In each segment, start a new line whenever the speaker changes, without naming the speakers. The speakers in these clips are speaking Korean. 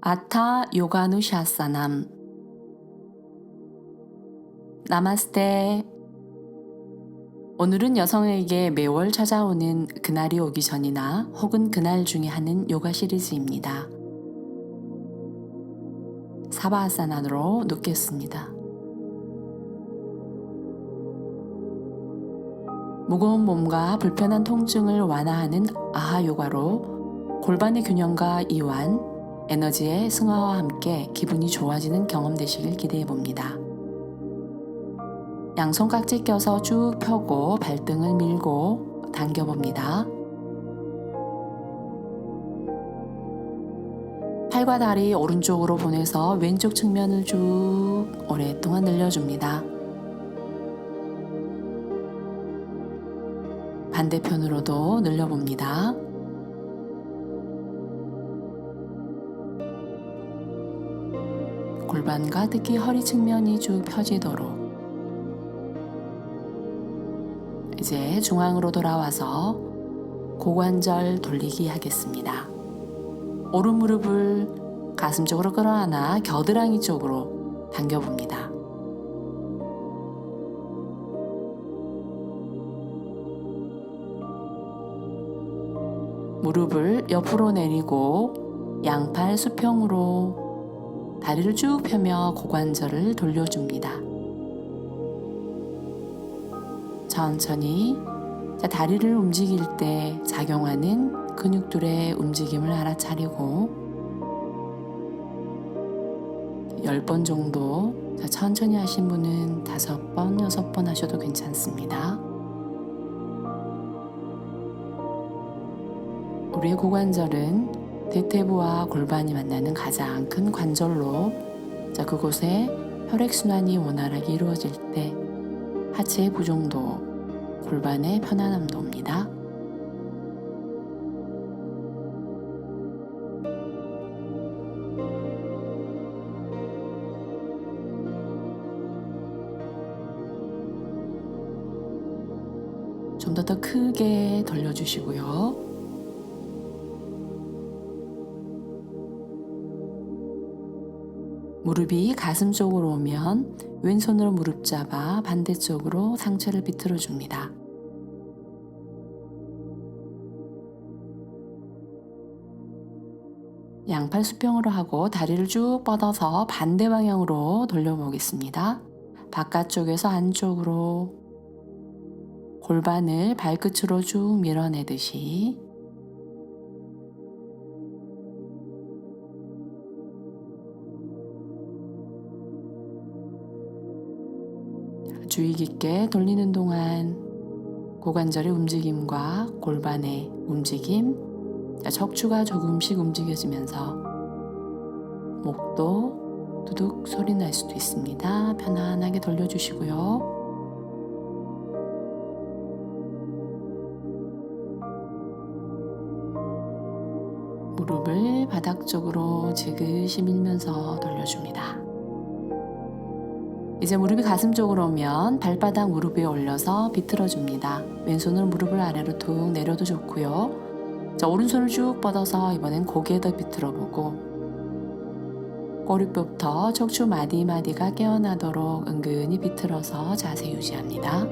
아타 요가누샤사남. 나마스테. 오늘은 여성에게 매월 찾아오는 그날이 오기 전이나 혹은 그날 중에 하는 요가 시리즈입니다. 사바아사나로 눕겠습니다. 무거운 몸과 불편한 통증을 완화하는 아하 요가로 골반의 균형과 이완, 에너지의 승화와 함께 기분이 좋아지는 경험 되시길 기대해 봅니다. 양손 깍지 껴서 쭉 펴고 발등을 밀고 당겨봅니다. 팔과 다리 오른쪽으로 보내서 왼쪽 측면을 쭉 오랫동안 늘려줍니다. 반대편으로도 늘려봅니다. 골반과 특히 허리 측면이 쭉 펴지도록. 이제 중앙으로 돌아와서 고관절 돌리기 하겠습니다. 오른 무릎을 가슴 쪽으로 끌어안아 겨드랑이 쪽으로 당겨봅니다. 무릎을 옆으로 내리고 양팔 수평으로 다리를 쭉 펴며 고관절을 돌려줍니다. 천천히 다리를 움직일 때 작용하는 근육들의 움직임을 알아차리고 10번 정도 천천히 하신 분은 5번, 6번 하셔도 괜찮습니다. 우리의 고관절은 대퇴부와 골반이 만나는 가장 큰 관절로 그곳에 혈액순환이 원활하게 이루어질 때 하체의 부종도 골반의 편안함도 옵니다. 좀 더 크게 돌려주시고요. 무릎이 가슴 쪽으로 오면 왼손으로 무릎 잡아 반대쪽으로 상체를 비틀어 줍니다. 양팔 수평으로 하고 다리를 쭉 뻗어서 반대 방향으로 돌려보겠습니다. 바깥쪽에서 안쪽으로 골반을 발끝으로 쭉 밀어내듯이 주의 깊게 돌리는 동안 고관절의 움직임과 골반의 움직임, 척추가 조금씩 움직여지면서 목도 두둑 소리 날 수도 있습니다. 편안하게 돌려주시고요. 무릎을 바닥 쪽으로 지그시 밀면서 돌려줍니다. 이제 무릎이 가슴 쪽으로 오면 발바닥 무릎 위에 올려서 비틀어줍니다. 왼손으로 무릎을 아래로 툭 내려도 좋고요. 오른손을 쭉 뻗어서 이번엔 고개에다 비틀어보고 꼬리뼈부터 척추 마디마디가 깨어나도록 은근히 비틀어서 자세 유지합니다.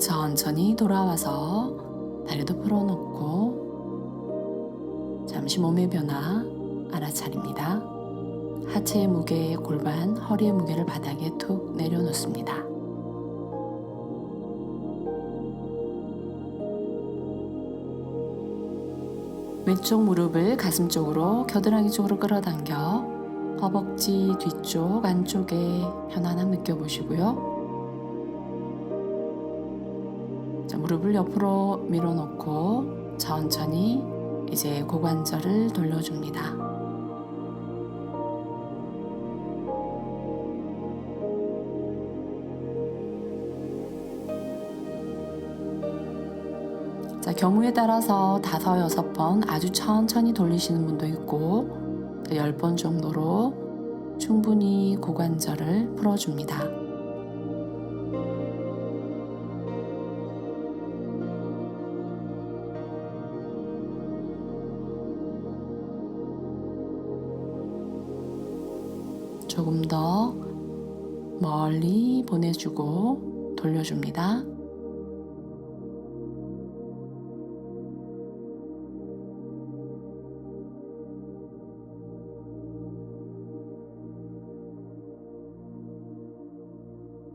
천천히 돌아와서 다리도 풀어놓고 잠시 몸의 변화 알아차립니다. 하체의 무게, 골반, 허리의 무게를 바닥에 툭 내려놓습니다. 왼쪽 무릎을 가슴 쪽으로, 겨드랑이 쪽으로 끌어당겨 허벅지 뒤쪽, 안쪽에 편안함 느껴보시고요. 무릎을 옆으로 밀어놓고 천천히 이제 고관절을 돌려줍니다. 경우에 따라서 5, 6번 아주 천천히 돌리시는 분도 있고 10번 정도로 충분히 고관절을 풀어줍니다. 조금 더 멀리 보내주고 돌려줍니다.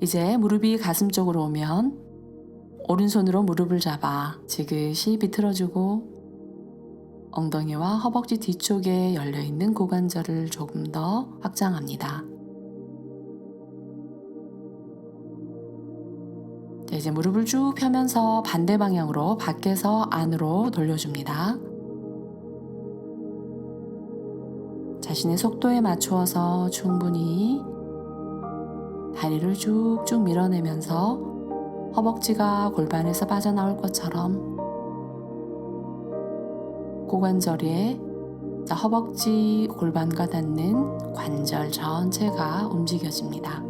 이제 무릎이 가슴 쪽으로 오면 오른손으로 무릎을 잡아 지그시 비틀어주고 엉덩이와 허벅지 뒤쪽에 열려있는 고관절을 조금 더 확장합니다. 이제 무릎을 쭉 펴면서 반대 방향으로 밖에서 안으로 돌려줍니다. 자신의 속도에 맞추어서 충분히 다리를 쭉쭉 밀어내면서 허벅지가 골반에서 빠져나올 것처럼 고관절에 허벅지 골반과 닿는 관절 전체가 움직여집니다.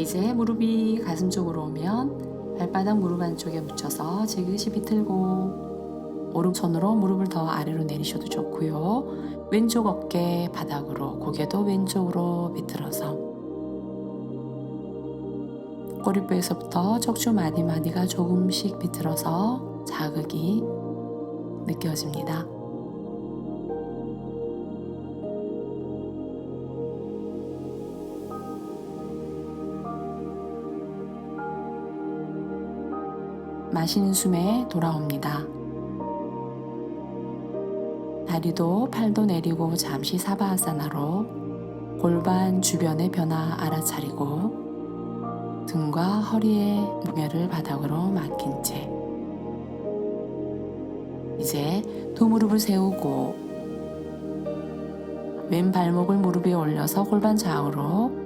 이제 무릎이 가슴 쪽으로 오면 발바닥 무릎 안쪽에 묻혀서 지그시 비틀고 오른손으로 무릎을 더 아래로 내리셔도 좋고요. 왼쪽 어깨 바닥으로 고개도 왼쪽으로 비틀어서 꼬리뼈에서부터 척추 마디마디가 조금씩 비틀어서 자극이 느껴집니다. 마시는 숨에 돌아옵니다. 다리도 팔도 내리고 잠시 사바아사나로 골반 주변의 변화 알아차리고 등과 허리의 무게를 바닥으로 맡긴 채 이제 두 무릎을 세우고 왼 발목을 무릎 위에 올려서 골반 좌우로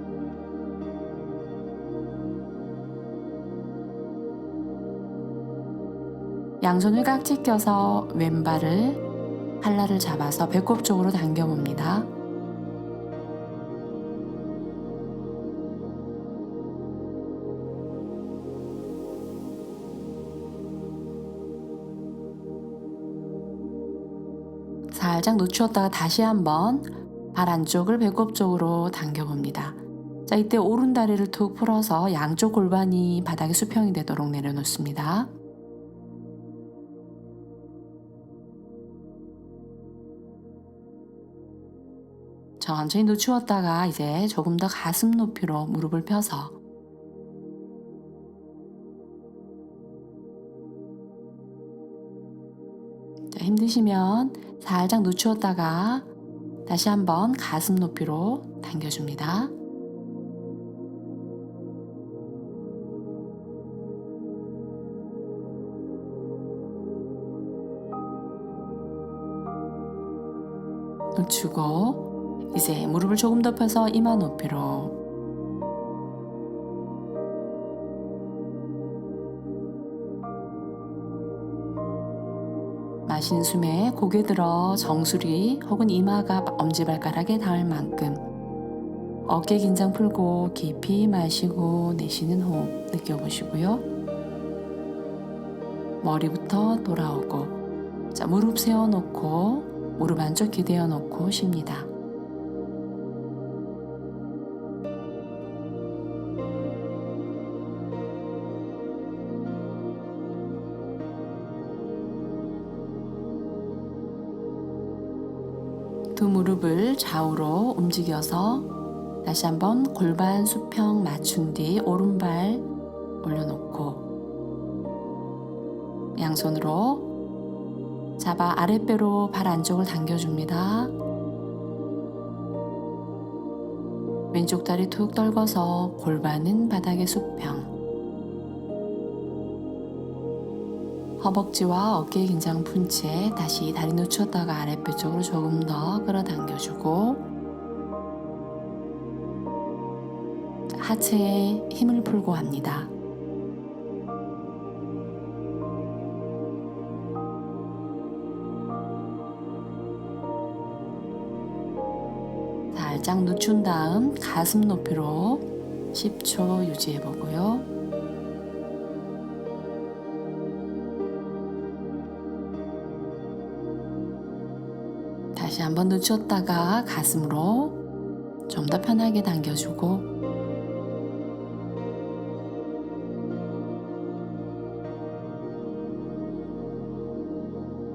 양손을 깍지 껴서 왼발을 팔라를 잡아서 배꼽 쪽으로 당겨봅니다. 살짝 늦추었다가 다시 한번 발 안쪽을 배꼽 쪽으로 당겨봅니다. 자, 이때 오른 다리를 툭 풀어서 양쪽 골반이 바닥에 수평이 되도록 내려놓습니다. 천천히 늦추었다가 이제 조금 더 가슴 높이로 무릎을 펴서 힘드시면 살짝 늦추었다가 다시 한번 가슴 높이로 당겨줍니다. 늦추고 이제 무릎을 조금 더 펴서 이마 높이로 마시는 숨에 고개 들어 정수리 혹은 이마가 엄지발가락에 닿을 만큼 어깨 긴장 풀고 깊이 마시고 내쉬는 호흡 느껴보시고요. 머리부터 돌아오고 자, 무릎 세워놓고 무릎 안쪽 기대어 놓고 쉽니다. 두 무릎을 좌우로 움직여서 다시 한번 골반 수평 맞춘 뒤 오른발 올려놓고 양손으로 잡아 아랫배로 발 안쪽을 당겨줍니다. 왼쪽 다리 툭 떨궈서 골반은 바닥에 수평. 허벅지와 어깨 긴장 푼 채 다시 다리 늦췄다가 아랫배 쪽으로 조금 더 끌어당겨주고 하체에 힘을 풀고 합니다. 살짝 늦춘 다음 가슴 높이로 10초 유지해 보고요. 다시 한번 늦췄다가 가슴으로 좀 더 편하게 당겨주고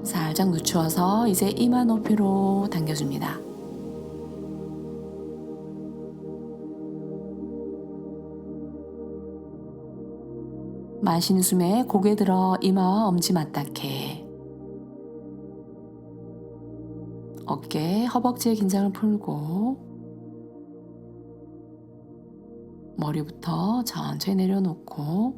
살짝 늦추어서 이제 이마 높이로 당겨줍니다. 마시는 숨에 고개 들어 이마와 엄지 맞닿게 어깨, 허벅지의 긴장을 풀고 머리부터 천천히 내려놓고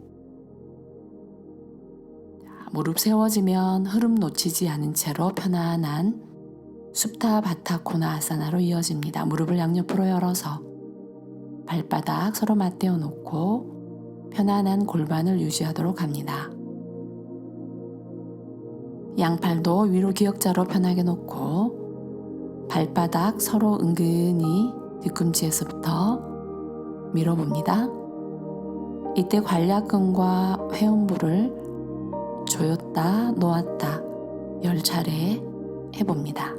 무릎 세워지면 흐름 놓치지 않은 채로 편안한 수타 바타 코나 아사나로 이어집니다. 무릎을 양옆으로 열어서 발바닥 서로 맞대어 놓고 편안한 골반을 유지하도록 합니다. 양팔도 위로 기역자로 편하게 놓고 발바닥 서로 은근히 뒤꿈치에서부터 밀어봅니다. 이때 관략근과 회음부를 조였다 놓았다 10차례 해봅니다.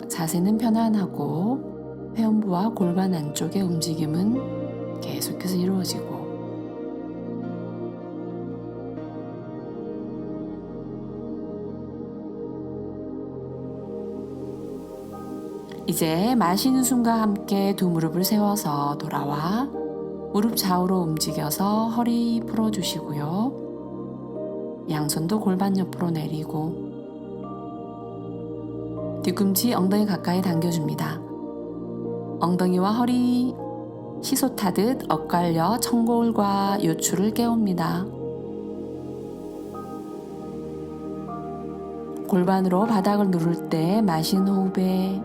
자세는 편안하고 회음부와 골반 안쪽의 움직임은 계속해서 이루어지고 이제 마시는 숨과 함께 두 무릎을 세워서 돌아와 무릎 좌우로 움직여서 허리 풀어주시고요. 양손도 골반 옆으로 내리고 뒤꿈치 엉덩이 가까이 당겨줍니다. 엉덩이와 허리 시소 타듯 엇갈려 청골과 요추를 깨웁니다. 골반으로 바닥을 누를 때 마신 호흡에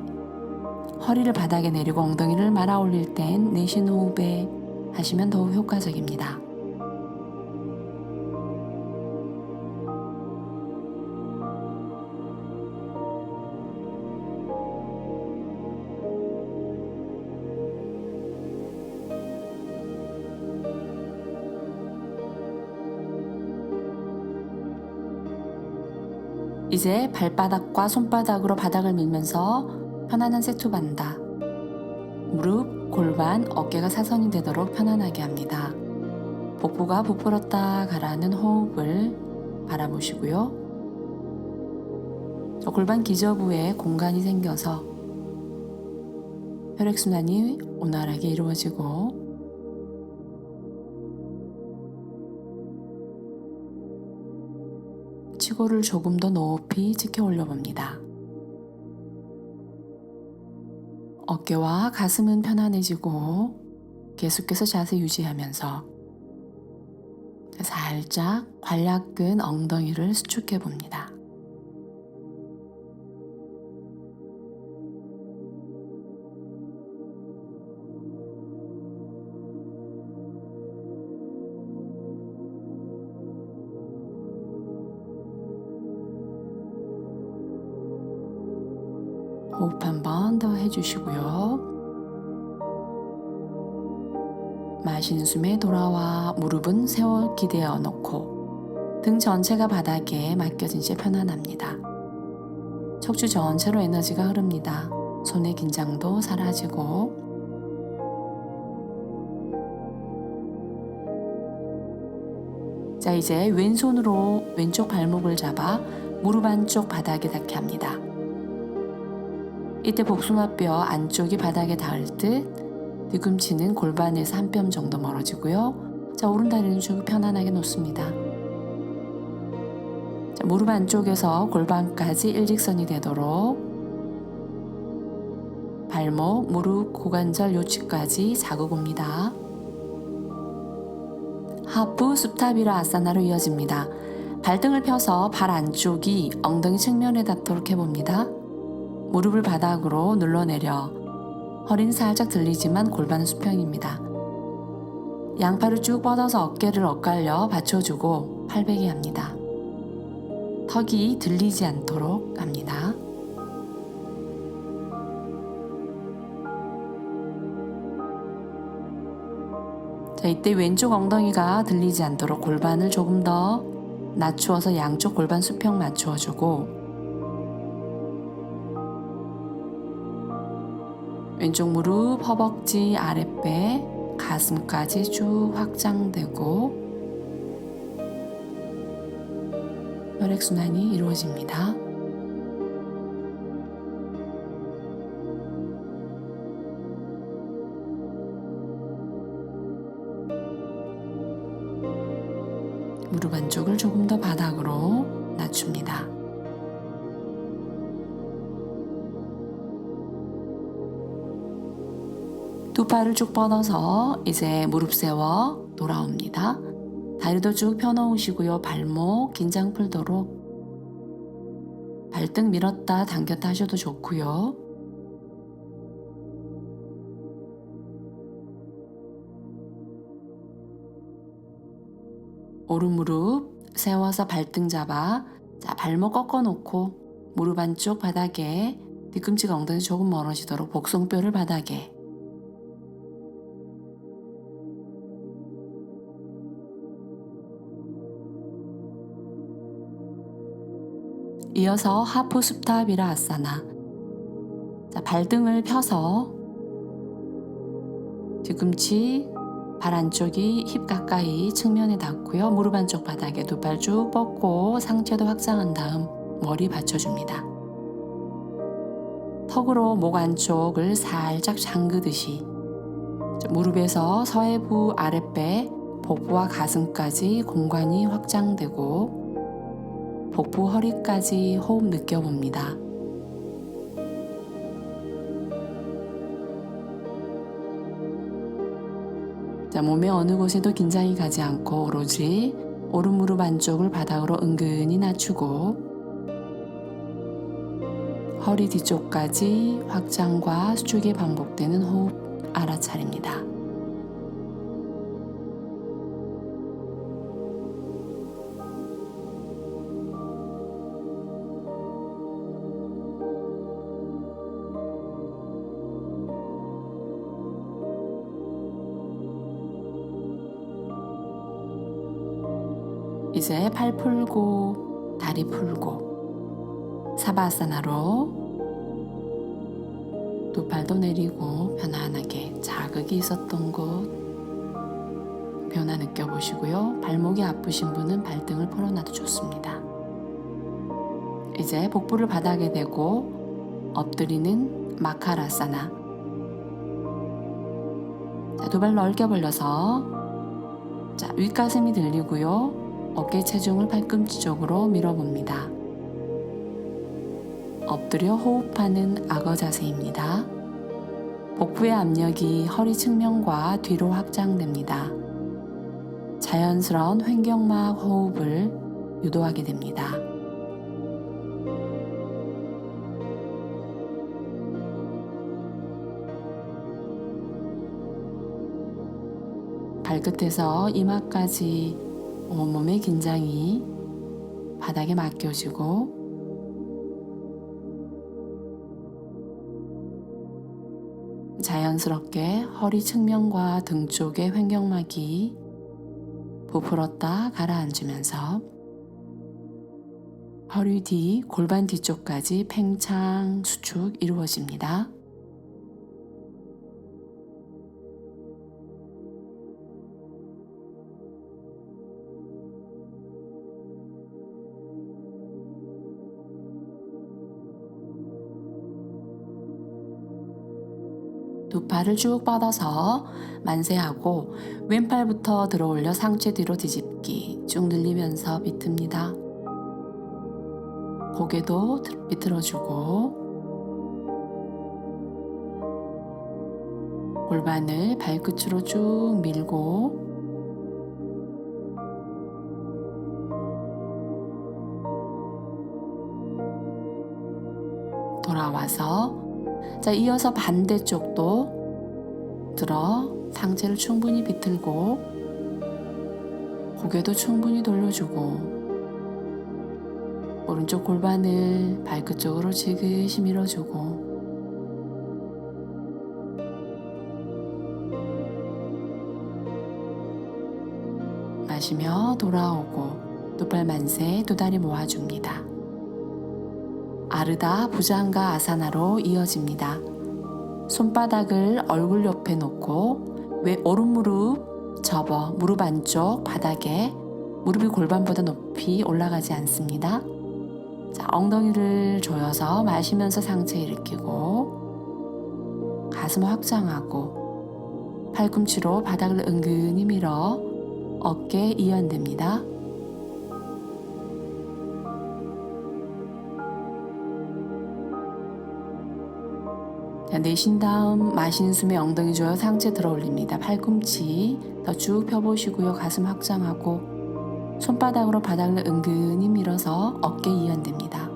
허리를 바닥에 내리고 엉덩이를 말아 올릴 땐 내쉬는 호흡에 하시면 더욱 효과적입니다. 이제 발바닥과 손바닥으로 바닥을 밀면서 편안한 세투반다. 무릎, 골반, 어깨가 사선이 되도록 편안하게 합니다. 복부가 부풀었다 가라는 호흡을 바라보시고요. 골반 기저부에 공간이 생겨서 혈액순환이 원활하게 이루어지고 치골을 조금 더 높이 찍혀 올려봅니다. 어깨와 가슴은 편안해지고 계속해서 자세 유지하면서 살짝 관략근 엉덩이를 수축해 봅니다. 호흡 한 번 더 해주시고요. 마시는 숨에 돌아와 무릎은 세워 기대어 놓고 등 전체가 바닥에 맡겨진 채 편안합니다. 척추 전체로 에너지가 흐릅니다. 손의 긴장도 사라지고 자, 이제 왼손으로 왼쪽 발목을 잡아 무릎 안쪽 바닥에 닿게 합니다. 이때 복숭아뼈 안쪽이 바닥에 닿을 듯 뒤꿈치는 골반에서 한 뼘 정도 멀어지고요. 자, 오른다리는 쭉 편안하게 놓습니다. 자, 무릎 안쪽에서 골반까지 일직선이 되도록 발목, 무릎, 고관절 요치까지 자극 옵니다. 하프 수타비라 아사나로 이어집니다. 발등을 펴서 발 안쪽이 엉덩이 측면에 닿도록 해봅니다. 무릎을 바닥으로 눌러내려 허리는 살짝 들리지만 골반은 수평입니다. 양팔을 쭉 뻗어서 어깨를 엇갈려 받쳐주고 팔베기 합니다. 턱이 들리지 않도록 합니다. 자, 이때 왼쪽 엉덩이가 들리지 않도록 골반을 조금 더 낮추어서 양쪽 골반 수평 맞추어주고 왼쪽 무릎, 허벅지, 아랫배, 가슴까지 쭉 확장되고 혈액순환이 이루어집니다. 무릎 안쪽을 조금 더 바닥으로 낮춥니다. 두 팔을 쭉 뻗어서 이제 무릎 세워 돌아옵니다. 다리도 쭉 펴놓으시고요. 발목 긴장 풀도록 발등 밀었다 당겼다 하셔도 좋고요. 오른 무릎 세워서 발등 잡아 자, 발목 꺾어 놓고 무릎 안쪽 바닥에 뒤꿈치가 엉덩이 조금 멀어지도록 복숭뼈를 바닥에 이어서 하프 수타비라 아사나. 자, 발등을 펴서 뒤꿈치 발 안쪽이 힙 가까이 측면에 닿고요. 무릎 안쪽 바닥에 두 팔 쭉 뻗고 상체도 확장한 다음 머리 받쳐줍니다. 턱으로 목 안쪽을 살짝 잠그듯이 무릎에서 서해부 아랫배, 복부와 가슴까지 공간이 확장되고 복부 허리까지 호흡 느껴봅니다. 자, 몸의 어느 곳에도 긴장이 가지 않고 오로지 오른 무릎 안쪽을 바닥으로 은근히 낮추고 허리 뒤쪽까지 확장과 수축이 반복되는 호흡 알아차립니다. 이제 팔 풀고 다리 풀고 사바아사나로 두 팔도 내리고 편안하게 자극이 있었던 곳 변화 느껴보시고요. 발목이 아프신 분은 발등을 풀어놔도 좋습니다. 이제 복부를 바닥에 대고 엎드리는 마카라사나. 두 발 넓게 벌려서 자, 윗가슴이 들리고요. 어깨 체중을 팔꿈치 쪽으로 밀어봅니다. 엎드려 호흡하는 악어 자세입니다. 복부의 압력이 허리 측면과 뒤로 확장됩니다. 자연스러운 횡격막 호흡을 유도하게 됩니다. 발끝에서 이마까지 온몸의 긴장이 바닥에 맡겨지고 자연스럽게 허리 측면과 등 쪽의 횡격막이 부풀었다 가라앉으면서 허리 뒤, 골반 뒤쪽까지 팽창, 수축 이루어집니다. 두 팔을 쭉 뻗어서 만세하고 왼팔부터 들어 올려 상체 뒤로 뒤집기 쭉 늘리면서 비틉니다. 고개도 비틀어주고 골반을 발끝으로 쭉 밀고 돌아와서 이어서 반대쪽도 들어 상체를 충분히 비틀고 고개도 충분히 돌려주고 오른쪽 골반을 발끝 쪽으로 지그시 밀어주고 마시며 돌아오고 두 팔 만세, 두 다리 모아줍니다. 아르다 부장가 아사나로 이어집니다. 손바닥을 얼굴 옆에 놓고 오른 무릎 접어 무릎 안쪽 바닥에 무릎이 골반보다 높이 올라가지 않습니다. 엉덩이를 조여서 마시면서 상체 일으키고 가슴 확장하고 팔꿈치로 바닥을 은근히 밀어 어깨 이완됩니다. 내쉰 다음 마시는 숨에 엉덩이 조여 상체 들어 올립니다. 팔꿈치 더 쭉 펴보시고요. 가슴 확장하고 손바닥으로 바닥을 은근히 밀어서 어깨 이완됩니다.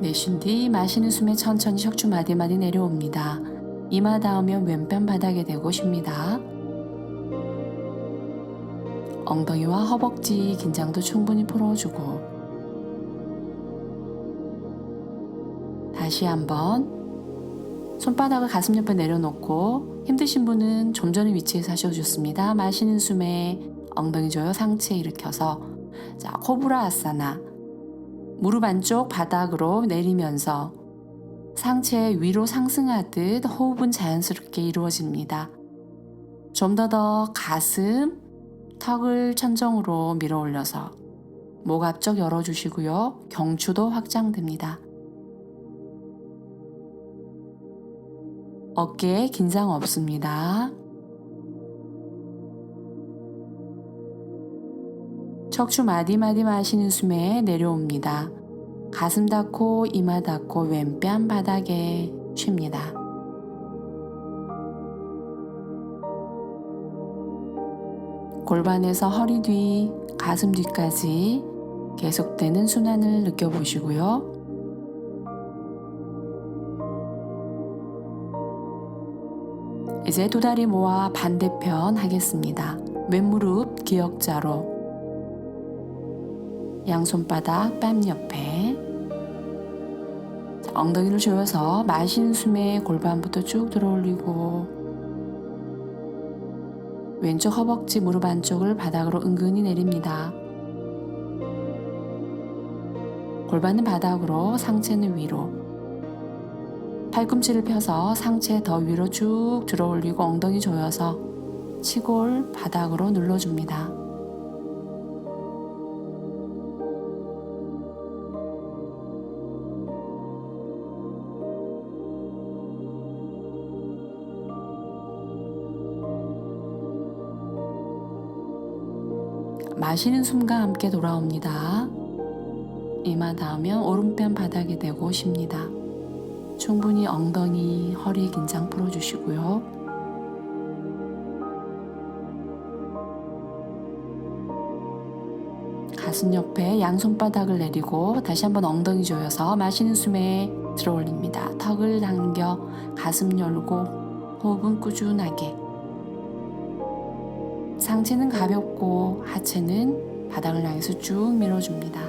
내쉰 뒤 마시는 숨에 천천히 척추 마디마디 내려옵니다. 이마 닿으면 왼편 바닥에 대고 쉽니다. 엉덩이와 허벅지 긴장도 충분히 풀어주고 다시 한번 손바닥을 가슴 옆에 내려놓고 힘드신 분은 좀 전의 위치에서 하셔도 좋습니다. 마시는 숨에 엉덩이 조여 상체 일으켜서 코브라 아사나 무릎 안쪽 바닥으로 내리면서 상체 위로 상승하듯 호흡은 자연스럽게 이루어집니다. 좀 더 가슴, 턱을 천정으로 밀어 올려서 목 앞쪽 열어주시고요. 경추도 확장됩니다. 어깨에 긴장 없습니다. 척추 마디마디 마시는 숨에 내려옵니다. 가슴 닫고 이마 닫고 왼뺨 바닥에 쉽니다. 골반에서 허리 뒤, 가슴 뒤까지 계속되는 순환을 느껴보시고요. 이제 두 다리 모아 반대편 하겠습니다. 왼무릎 기역자로 양손바닥 뺨 옆에 엉덩이를 조여서 마시는 숨에 골반부터 쭉 들어올리고 왼쪽 허벅지 무릎 안쪽을 바닥으로 은근히 내립니다. 골반은 바닥으로 상체는 위로 팔꿈치를 펴서 상체 더 위로 쭉 들어올리고 엉덩이 조여서 치골 바닥으로 눌러줍니다. 마시는 숨과 함께 돌아옵니다. 이마 닿으면 오른편 바닥에 대고 쉽니다. 충분히 엉덩이, 허리 긴장 풀어주시고요. 가슴 옆에 양손바닥을 내리고 다시 한번 엉덩이 조여서 마시는 숨에 들어 올립니다. 턱을 당겨 가슴 열고 호흡은 꾸준하게. 상체는 가볍고 하체는 바닥을 향해서 쭉 밀어줍니다.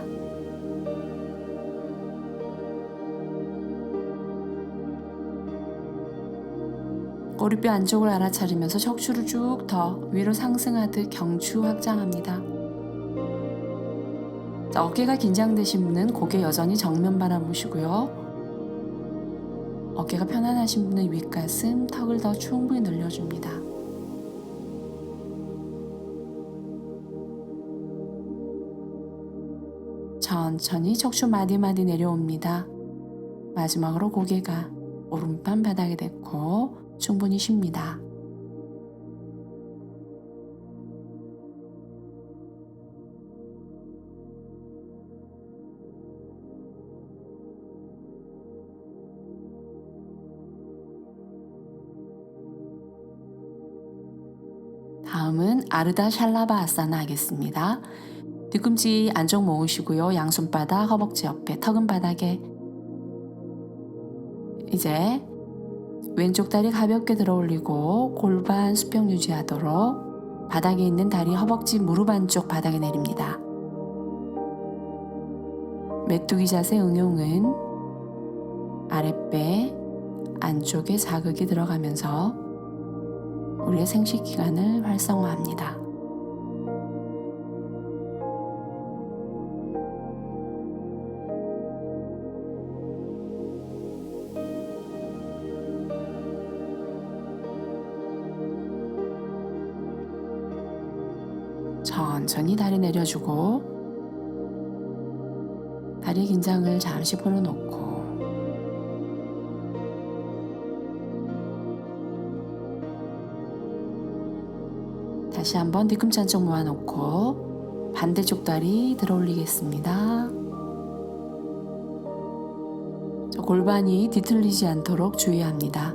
꼬리뼈 안쪽을 알아차리면서 척추를 쭉 더 위로 상승하듯 경추 확장합니다. 어깨가 긴장되신 분은 고개 여전히 정면 바라보시고요. 어깨가 편안하신 분은 윗가슴, 턱을 더 충분히 늘려줍니다. 천천히 척추 마디마디 내려옵니다. 마지막으로 고개가 오른팔 바닥에 댔고 충분히 쉽니다. 다음은 아르다 샬라바 아사나 하겠습니다. 뒤꿈치 안쪽 모으시고요. 양손바닥 허벅지 옆에 턱은 바닥에. 이제 왼쪽 다리 가볍게 들어 올리고 골반 수평 유지하도록 바닥에 있는 다리 허벅지 무릎 안쪽 바닥에 내립니다. 메뚜기 자세 응용은 아랫배 안쪽에 자극이 들어가면서 우리의 생식기관을 활성화합니다. 천천히 다리 내려주고 다리 긴장을 잠시 풀어놓고 다시 한번 뒤꿈치 한쪽 모아놓고 반대쪽 다리 들어 올리겠습니다. 골반이 뒤틀리지 않도록 주의합니다.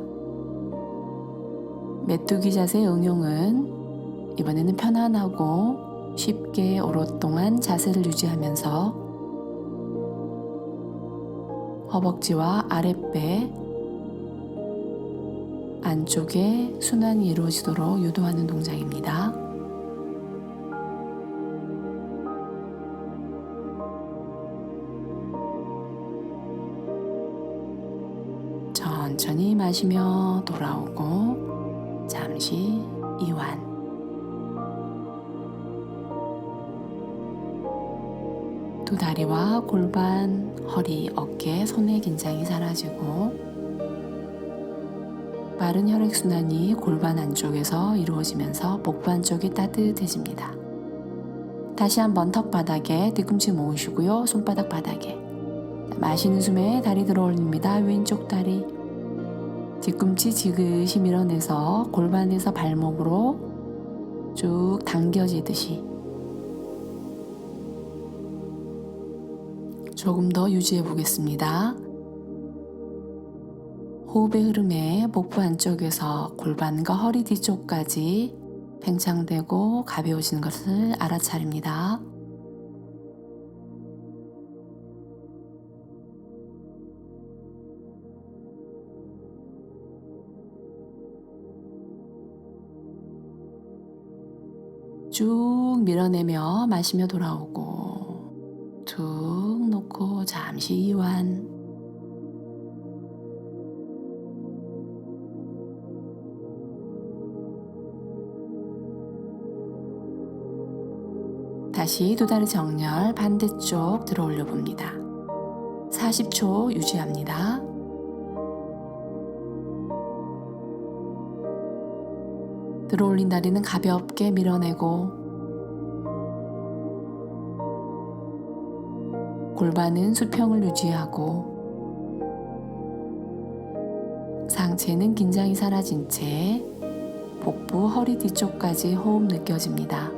메뚜기 자세 응용은 이번에는 편안하고 쉽게 오랫동안 자세를 유지하면서 허벅지와 아랫배 안쪽에 순환이 이루어지도록 유도하는 동작입니다. 천천히 마시며 돌아오고 잠시 이완. 두 다리와 골반, 허리, 어깨, 손의 긴장이 사라지고 빠른 혈액순환이 골반 안쪽에서 이루어지면서 복부 안쪽이 따뜻해집니다. 다시 한번 턱 바닥에 뒤꿈치 모으시고요. 손바닥 바닥에. 마시는 숨에 다리 들어 올립니다. 왼쪽 다리. 뒤꿈치 지그시 밀어내서 골반에서 발목으로 쭉 당겨지듯이 조금 더 유지해 보겠습니다. 호흡의 흐름에 복부 안쪽에서 골반과 허리 뒤쪽까지 팽창되고 가벼워지는 것을 알아차립니다. 쭉 밀어내며 마시며 돌아오고 툭 놓고 잠시 이완. 다시 두 다리 정렬 반대쪽 들어 올려 봅니다. 40초 유지합니다. 들어 올린 다리는 가볍게 밀어내고 골반은 수평을 유지하고 상체는 긴장이 사라진 채 복부 허리 뒤쪽까지 호흡 느껴집니다.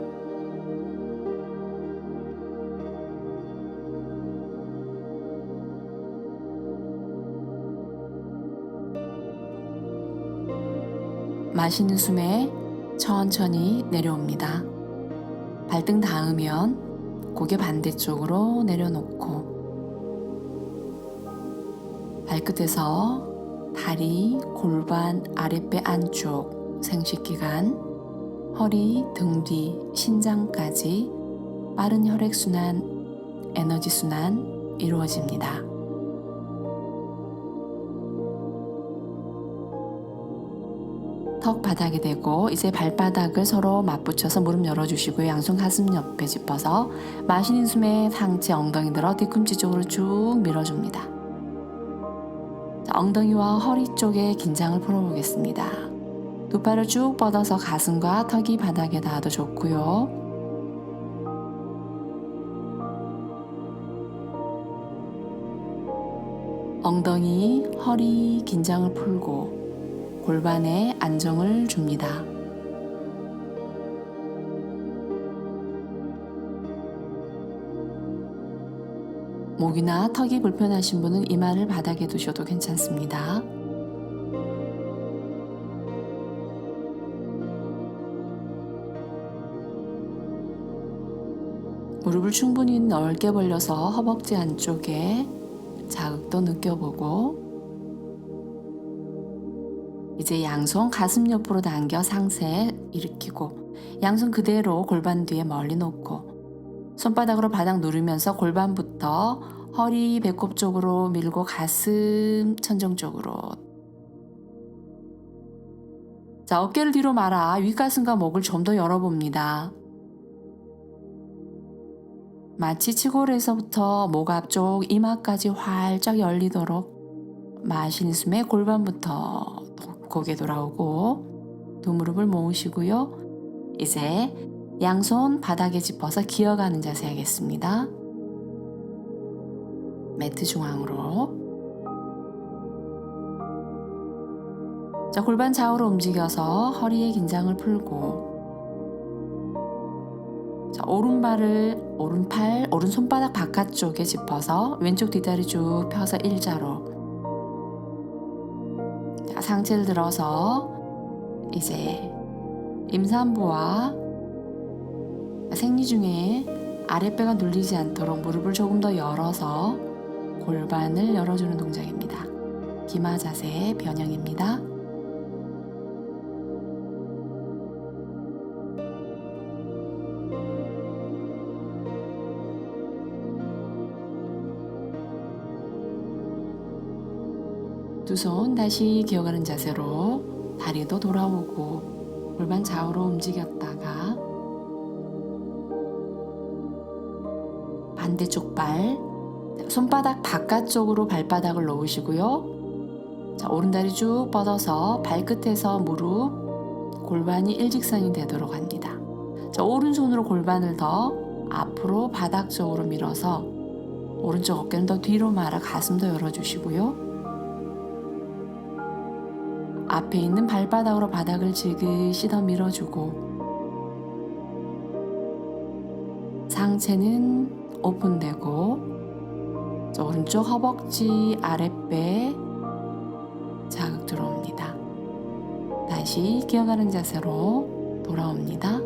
마시는 숨에 천천히 내려옵니다. 발등 닿으면 고개 반대쪽으로 내려놓고 발끝에서 다리, 골반, 아랫배 안쪽, 생식기관, 허리, 등 뒤, 신장까지 빠른 혈액순환, 에너지순환 이루어집니다. 턱 바닥에 대고 이제 발바닥을 서로 맞붙여서 무릎 열어주시고요. 양손 가슴 옆에 짚어서 마시는 숨에 상체 엉덩이 들어 뒤꿈치 쪽으로 쭉 밀어줍니다. 자, 엉덩이와 허리 쪽에 긴장을 풀어보겠습니다. 두 팔을 쭉 뻗어서 가슴과 턱이 바닥에 닿아도 좋고요. 엉덩이, 허리 긴장을 풀고 골반에 안정을 줍니다. 목이나 턱이 불편하신 분은 이마를 바닥에 두셔도 괜찮습니다. 무릎을 충분히 넓게 벌려서 허벅지 안쪽에 자극도 느껴보고, 이제 양손 가슴 옆으로 당겨 상체 일으키고 양손 그대로 골반 뒤에 멀리 놓고 손바닥으로 바닥 누르면서 골반부터 허리, 배꼽 쪽으로 밀고 가슴, 천정 쪽으로. 자, 어깨를 뒤로 말아 윗가슴과 목을 좀 더 열어봅니다. 마치 치골에서부터 목 앞쪽 이마까지 활짝 열리도록 마시는 숨에 골반부터 고개 돌아오고 두 무릎을 모으시고요. 이제 양손 바닥에 짚어서 기어가는 자세 하겠습니다. 매트 중앙으로. 자, 골반 좌우로 움직여서 허리에 긴장을 풀고, 자, 오른발을 오른 손바닥 바깥쪽에 짚어서 왼쪽 뒷다리 쭉 펴서 일자로. 자, 상체를 들어서 이제 임산부와 생리 중에 아랫배가 눌리지 않도록 무릎을 조금 더 열어서 골반을 열어주는 동작입니다. 기마 자세 변형입니다. 두 손 다시 기어가는 자세로 다리도 돌아오고 골반 좌우로 움직였다가 반대쪽 발, 손바닥 바깥쪽으로 발바닥을 놓으시고요. 자, 오른다리 쭉 뻗어서 발끝에서 무릎, 골반이 일직선이 되도록 합니다. 자, 오른손으로 골반을 더 앞으로 바닥 쪽으로 밀어서 오른쪽 어깨는 더 뒤로 말아 가슴도 열어주시고요. 앞에 있는 발바닥으로 바닥을 지그시 더 밀어주고, 상체는 오픈되고 오른쪽 허벅지 아랫배 자극 들어옵니다. 다시 기어가는 자세로 돌아옵니다.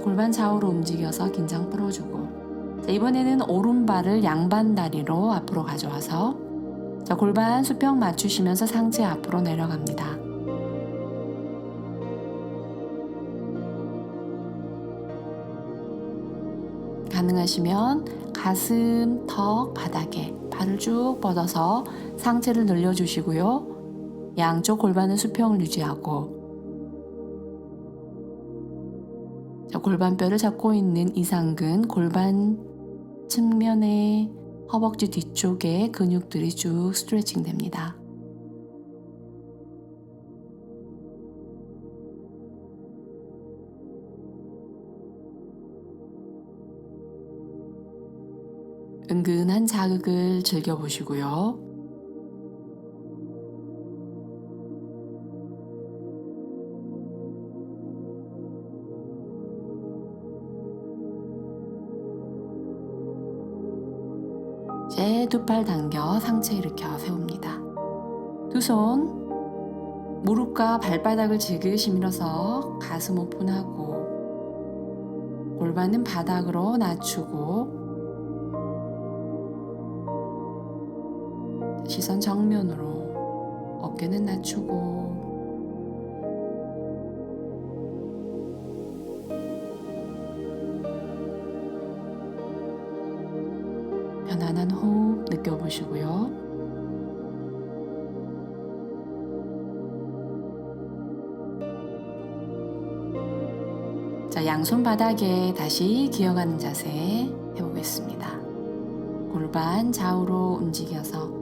골반 좌우로 움직여서 긴장 풀어주고, 자, 이번에는 오른발을 양반 다리로 앞으로 가져와서 자, 골반 수평 맞추시면서 상체 앞으로 내려갑니다. 가능하시면 가슴, 턱, 바닥에 발을 쭉 뻗어서 상체를 늘려주시고요. 양쪽 골반의 수평을 유지하고, 자, 골반뼈를 잡고 있는 이상근, 골반 측면에 허벅지 뒤쪽에 근육들이 쭉 스트레칭 됩니다. 은근한 자극을 즐겨보시고요. 이제 두 팔 당겨 상체 일으켜 세웁니다. 두 손 무릎과 발바닥을 지그시 밀어서 가슴 오픈하고 골반은 바닥으로 낮추고 시선 정면으로 어깨는 낮추고 편안한 호흡 느껴보시고요. 자, 양손 바닥에 다시 기어가는 자세 해보겠습니다. 골반 좌우로 움직여서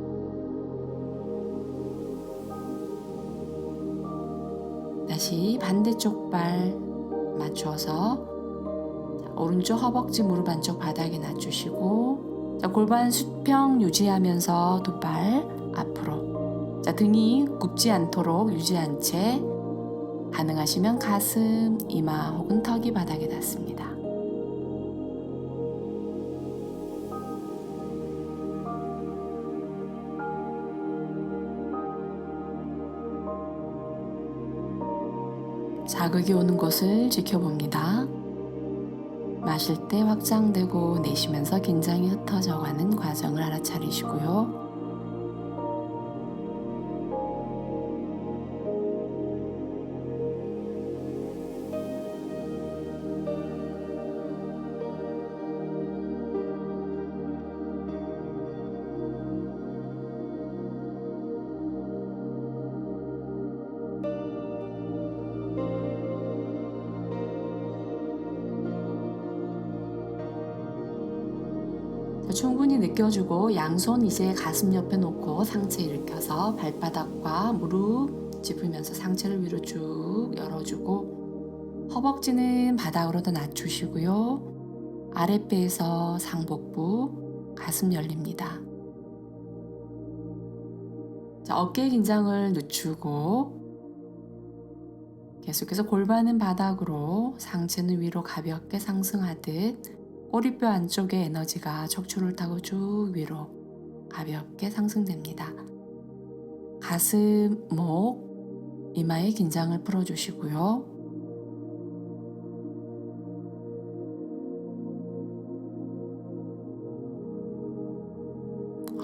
다시 반대쪽 발 맞추어서 오른쪽 허벅지 무릎 안쪽 바닥에 낮추시고 자, 골반 수평 유지하면서 두 발 앞으로 자, 등이 굽지 않도록 유지한 채 가능하시면 가슴, 이마 혹은 턱이 바닥에 닿습니다. 자극이 오는 곳을 지켜봅니다. 마실 때 확장되고 내쉬면서 긴장이 흩어져가는 과정을 알아차리시고요. 충분히 느껴주고 양손 이제 가슴 옆에 놓고 상체 일으켜서 발바닥과 무릎 짚으면서 상체를 위로 쭉 열어주고 허벅지는 바닥으로 더 낮추시고요. 아랫배에서 상복부, 가슴 열립니다. 자, 어깨 긴장을 늦추고 계속해서 골반은 바닥으로 상체는 위로 가볍게 상승하듯 꼬리뼈 안쪽의 에너지가 척추를 타고 쭉 위로 가볍게 상승됩니다. 가슴, 목, 이마의 긴장을 풀어주시고요.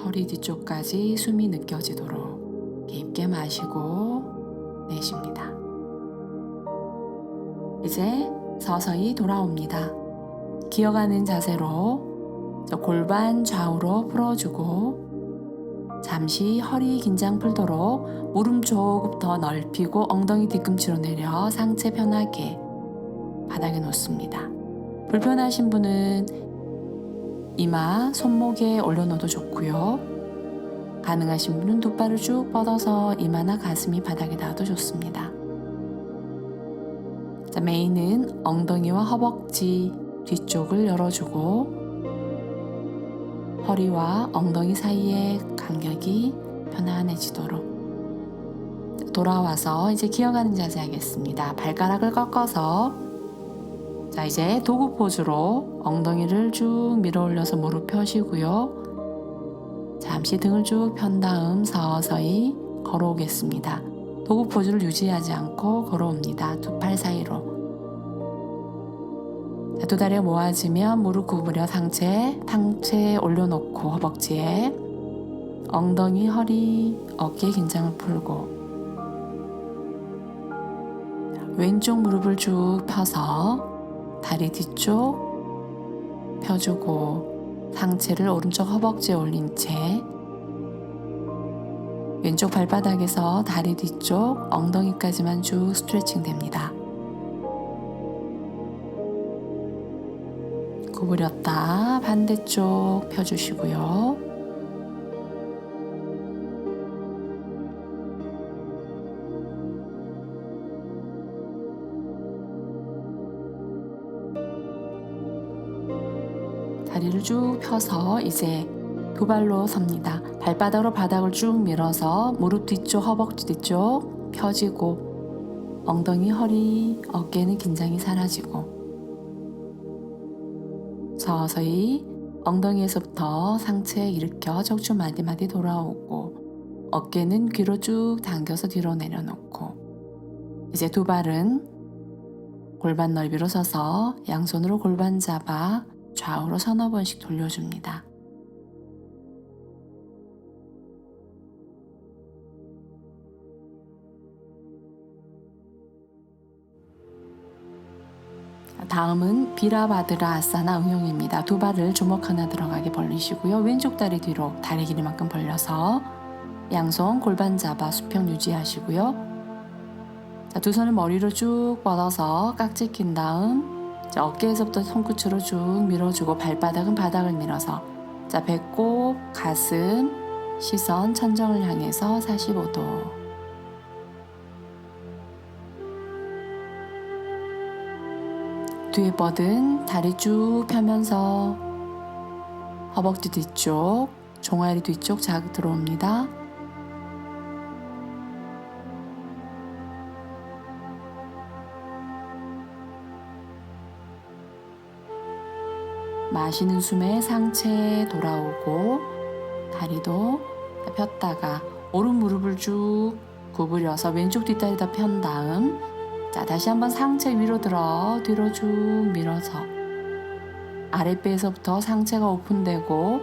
허리 뒤쪽까지 숨이 느껴지도록 깊게 마시고 내쉽니다. 이제 서서히 돌아옵니다. 기어가는 자세로 골반 좌우로 풀어주고 잠시 허리 긴장 풀도록 무릎 조금 더 넓히고 엉덩이 뒤꿈치로 내려 상체 편하게 바닥에 놓습니다. 불편하신 분은 이마 손목에 올려놓어도 좋고요. 가능하신 분은 두 발을 쭉 뻗어서 이마나 가슴이 바닥에 닿아도 좋습니다. 자, 메인은 엉덩이와 허벅지 뒤쪽을 열어주고 허리와 엉덩이 사이의 간격이 편안해지도록 돌아와서 이제 기어가는 자세 하겠습니다. 발가락을 꺾어서 자, 이제 도구 포즈로 엉덩이를 쭉 밀어 올려서 무릎 펴시고요. 잠시 등을 쭉 편 다음 서서히 걸어오겠습니다. 도구 포즈를 유지하지 않고 걸어옵니다. 두 팔 사이로. 두 다리가 모아지면 무릎 구부려 상체 올려놓고 허벅지에 엉덩이, 허리, 어깨 긴장을 풀고 왼쪽 무릎을 쭉 펴서 다리 뒤쪽 펴주고 상체를 오른쪽 허벅지에 올린 채 왼쪽 발바닥에서 다리 뒤쪽 엉덩이까지만 쭉 스트레칭 됩니다. 구부렸다 반대쪽 펴주시고요. 다리를 쭉 펴서 이제 두 발로 섭니다. 발바닥으로 바닥을 쭉 밀어서 무릎 뒤쪽, 허벅지 뒤쪽 펴지고 엉덩이, 허리, 어깨는 긴장이 사라지고 서서히 엉덩이에서부터 상체 일으켜 척추 마디마디 돌아오고 어깨는 귀로 쭉 당겨서 뒤로 내려놓고 이제 두 발은 골반 넓이로 서서 양손으로 골반 잡아 좌우로 서너 번씩 돌려줍니다. 다음은 비라바드라 아사나 응용입니다. 두 발을 주먹 하나 들어가게 벌리시고요. 왼쪽 다리 뒤로 다리 길이만큼 벌려서 양손 골반 잡아 수평 유지하시고요. 자, 두 손을 머리로 쭉 뻗어서 깍지 낀 다음 자, 어깨에서부터 손끝으로 쭉 밀어주고 발바닥은 바닥을 밀어서 자, 배꼽, 가슴, 시선, 천정을 향해서 45도 뒤에 뻗은 다리 쭉 펴면서 허벅지 뒤쪽, 종아리 뒤쪽 자극 들어옵니다. 마시는 숨에 상체 돌아오고 다리도 폈다가 오른 무릎을 쭉 구부려서 왼쪽 뒷다리 더 편 다음 자 다시 한번 상체 위로 들어 뒤로 쭉 밀어서 아랫배에서부터 상체가 오픈되고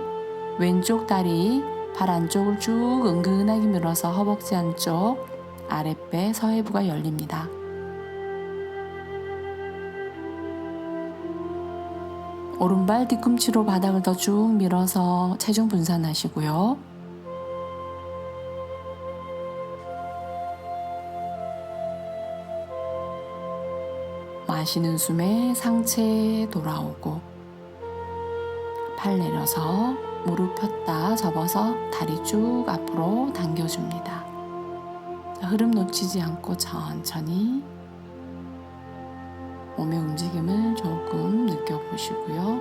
왼쪽 다리 발 안쪽을 쭉 은근하게 밀어서 허벅지 안쪽 아랫배 서해부가 열립니다. 오른발 뒤꿈치로 바닥을 더 쭉 밀어서 체중 분산하시고요. 마시는 숨에 상체 돌아오고 팔 내려서 무릎 폈다 접어서 다리 쭉 앞으로 당겨줍니다. 흐름 놓치지 않고 천천히 몸의 움직임을 조금 느껴보시고요.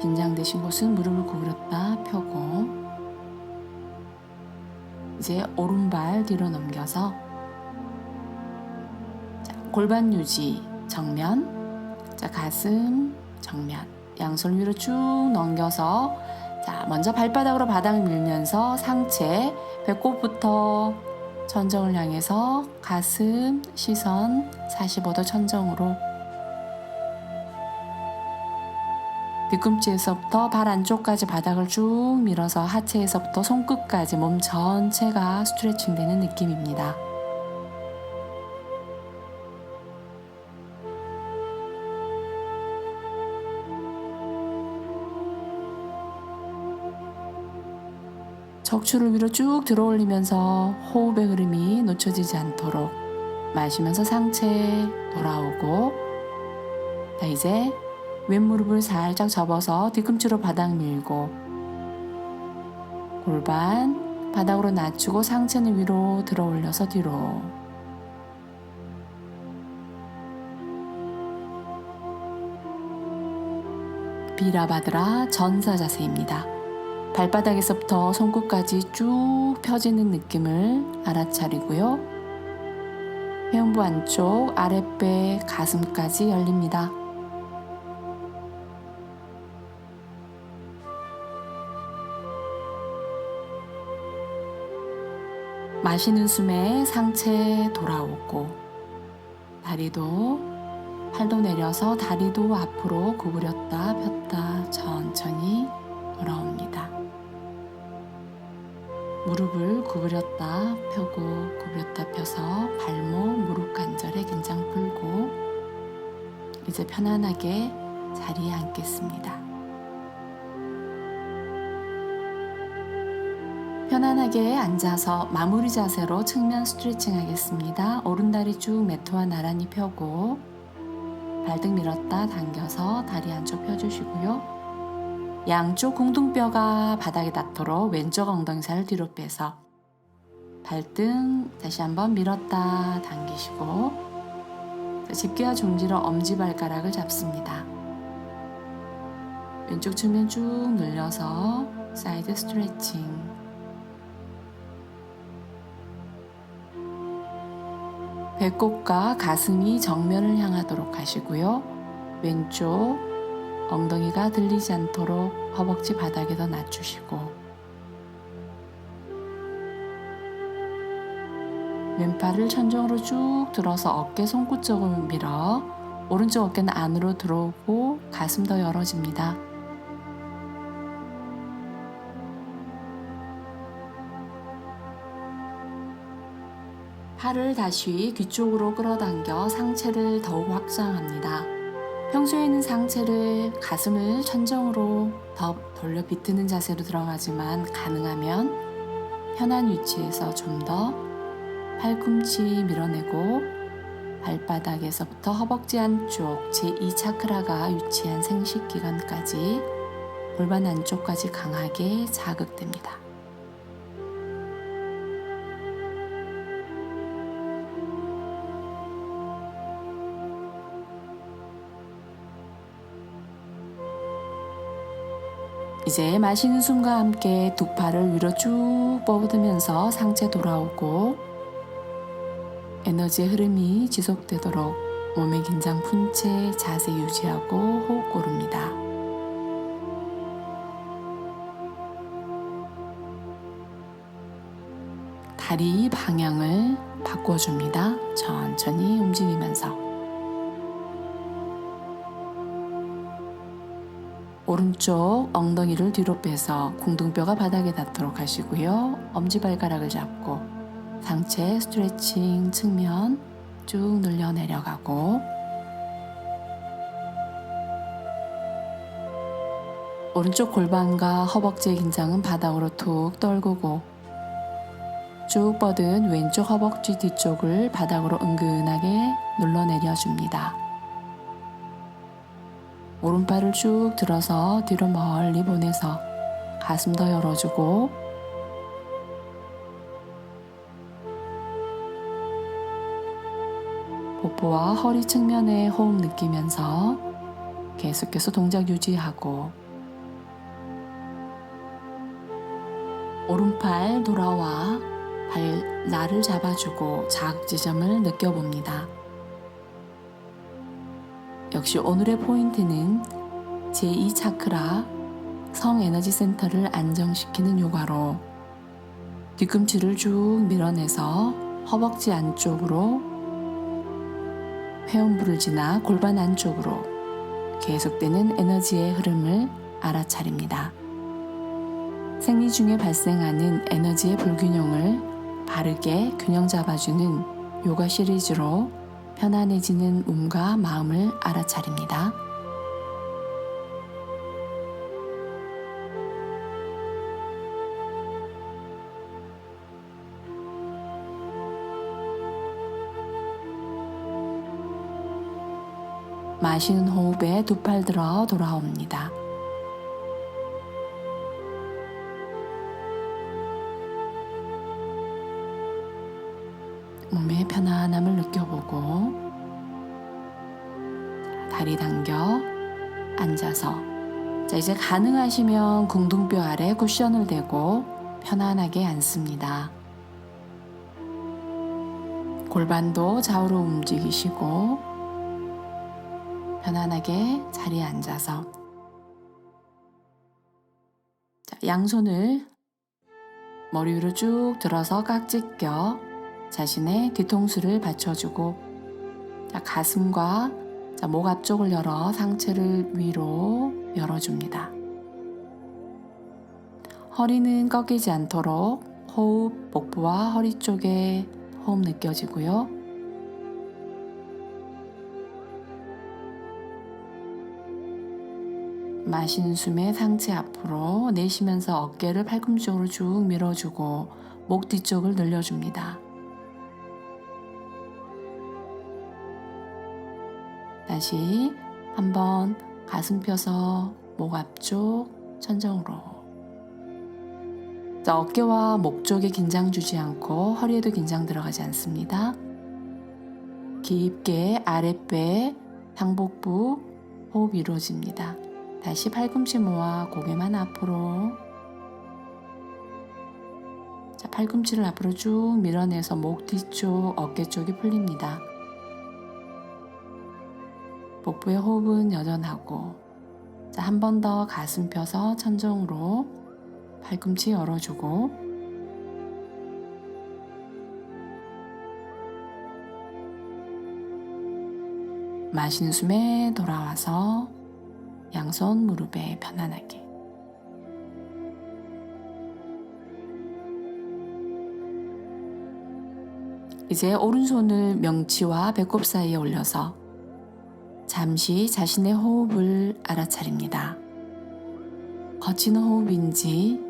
긴장되신 곳은 무릎을 구부렸다 펴고 이제 오른발 뒤로 넘겨서 자, 골반 유지 정면 자, 가슴 정면 양손 위로 쭉 넘겨서 자, 먼저 발바닥으로 바닥을 밀면서 상체 배꼽부터 천정을 향해서 가슴 시선 45도 천정으로 뒤꿈치에서부터 발 안쪽까지 바닥을 쭉 밀어서 하체에서부터 손끝까지 몸 전체가 스트레칭 되는 느낌입니다. 척추를 위로 쭉 들어 올리면서 호흡의 흐름이 놓쳐지지 않도록 마시면서 상체 돌아오고 자, 이제 왼무릎을 살짝 접어서 뒤꿈치로 바닥 밀고 골반 바닥으로 낮추고 상체는 위로 들어 올려서 뒤로 비라바드라 전사 자세입니다. 발바닥에서부터 손끝까지 쭉 펴지는 느낌을 알아차리고요. 회음부 안쪽 아랫배 가슴까지 열립니다. 마시는 숨에 상체 돌아오고 다리도 팔도 내려서 다리도 앞으로 구부렸다 폈다 천천히 돌아옵니다. 무릎을 구부렸다 펴고 구부렸다 펴서 발목 무릎 관절에 긴장 풀고 이제 편안하게 자리에 앉겠습니다. 편안하게 앉아서 마무리 자세로 측면 스트레칭 하겠습니다. 오른다리 쭉 매트와 나란히 펴고 발등 밀었다 당겨서 다리 안쪽 펴주시고요. 양쪽 궁둥뼈가 바닥에 닿도록 왼쪽 엉덩이 살 뒤로 빼서 발등 다시 한번 밀었다 당기시고 집게와 중지로 엄지발가락을 잡습니다. 왼쪽 측면 쭉 늘려서 사이드 스트레칭 배꼽과 가슴이 정면을 향하도록 하시고요. 왼쪽 엉덩이가 들리지 않도록 허벅지 바닥에 더 낮추시고 왼팔을 천정으로 쭉 들어서 어깨 손끝 쪽을 밀어 오른쪽 어깨는 안으로 들어오고 가슴 더 열어집니다. 팔을 다시 귀 쪽으로 끌어당겨 상체를 더욱 확장합니다. 평소에 있는 상체를 가슴을 천정으로 더 돌려 비트는 자세로 들어가지만 가능하면 편한 위치에서 좀 더 팔꿈치 밀어내고 발바닥에서부터 허벅지 안쪽 제2 차크라가 위치한 생식기관까지 골반 안쪽까지 강하게 자극됩니다. 이제 마시는 숨과 함께 두 팔을 위로 쭉 뻗으면서 상체 돌아오고 에너지의 흐름이 지속되도록 몸의 긴장 푼 채 자세 유지하고 호흡 고릅니다. 다리 방향을 바꿔줍니다. 천천히 움직이면서 오른쪽 엉덩이를 뒤로 빼서 궁둥뼈가 바닥에 닿도록 하시고요. 엄지발가락을 잡고 상체 스트레칭 측면 쭉 늘려 내려가고 오른쪽 골반과 허벅지의 긴장은 바닥으로 툭 떨구고 쭉 뻗은 왼쪽 허벅지 뒤쪽을 바닥으로 은근하게 눌러 내려줍니다. 오른팔을 쭉 들어서 뒤로 멀리 보내서 가슴 더 열어주고 복부와 허리 측면에 호흡 느끼면서 계속해서 동작 유지하고 오른팔 돌아와 발날을 잡아주고 자극 지점을 느껴봅니다. 역시 오늘의 포인트는 제2 차크라 성에너지 센터를 안정시키는 요가로 뒤꿈치를 쭉 밀어내서 허벅지 안쪽으로 회음부를 지나 골반 안쪽으로 계속되는 에너지의 흐름을 알아차립니다. 생리 중에 발생하는 에너지의 불균형을 바르게 균형 잡아주는 요가 시리즈로 편안해지는 몸과 마음을 알아차립니다. 마시는 호흡에 두 팔 들어 돌아옵니다. 몸의 편안함을 느껴보고 다리 당겨 앉아서 자, 이제 가능하시면 궁둥뼈 아래 쿠션을 대고 편안하게 앉습니다. 골반도 좌우로 움직이시고 편안하게 자리에 앉아서 자, 양손을 머리 위로 쭉 들어서 깍지 껴 자신의 뒤통수를 받쳐주고 자, 가슴과 자, 목 앞쪽을 열어 상체를 위로 열어줍니다. 허리는 꺾이지 않도록 호흡, 복부와 허리 쪽에 호흡 느껴지고요. 마시는 숨에 상체 앞으로 내쉬면서 어깨를 팔꿈치 쪽으로 쭉 밀어주고 목 뒤쪽을 늘려줍니다. 다시 한번 가슴 펴서 목 앞쪽 천정으로 자, 어깨와 목 쪽에 긴장 주지 않고 허리에도 긴장 들어가지 않습니다. 깊게 아랫배, 상복부 호흡 이루어집니다. 다시 팔꿈치 모아 고개만 앞으로 자, 팔꿈치를 앞으로 쭉 밀어내서 목 뒤쪽, 어깨 쪽이 풀립니다. 복부의 호흡은 여전하고 자, 한 번 더 가슴 펴서 천정으로 팔꿈치 열어주고 마시는 숨에 돌아와서 양손 무릎에 편안하게 이제 오른손을 명치와 배꼽 사이에 올려서 잠시 자신의 호흡을 알아차립니다. 거친 호흡인지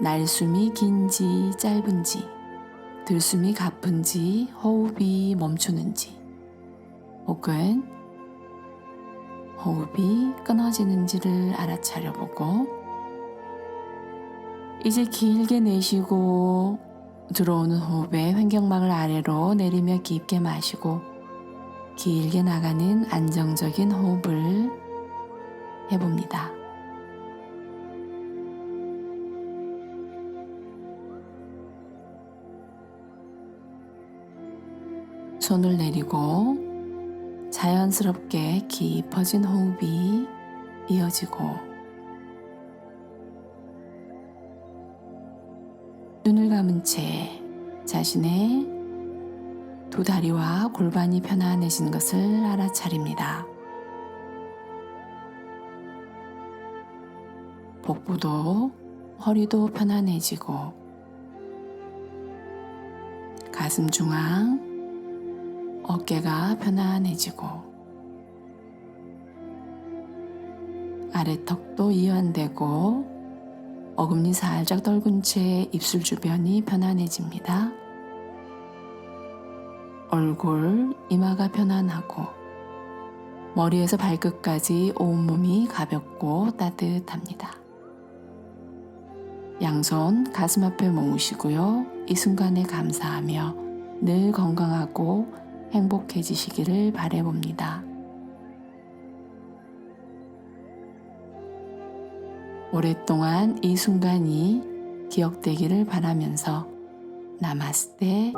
날숨이 긴지 짧은지 들숨이 가쁜지 호흡이 멈추는지 혹은 호흡이 끊어지는지를 알아차려보고 이제 길게 내쉬고 들어오는 호흡에 횡격막을 아래로 내리며 깊게 마시고 길게 나가는 안정적인 호흡을 해봅니다. 손을 내리고 자연스럽게 깊어진 호흡이 이어지고 눈을 감은 채 자신의 두 다리와 골반이 편안해진 것을 알아차립니다. 복부도 허리도 편안해지고 가슴 중앙, 어깨가 편안해지고 아래턱도 이완되고 어금니 살짝 떨군 채 입술 주변이 편안해집니다. 얼굴, 이마가 편안하고 머리에서 발끝까지 온몸이 가볍고 따뜻합니다. 양손 가슴 앞에 모으시고요. 이 순간에 감사하며 늘 건강하고 행복해지시기를 바라봅니다. 오랫동안 이 순간이 기억되기를 바라면서 나마스테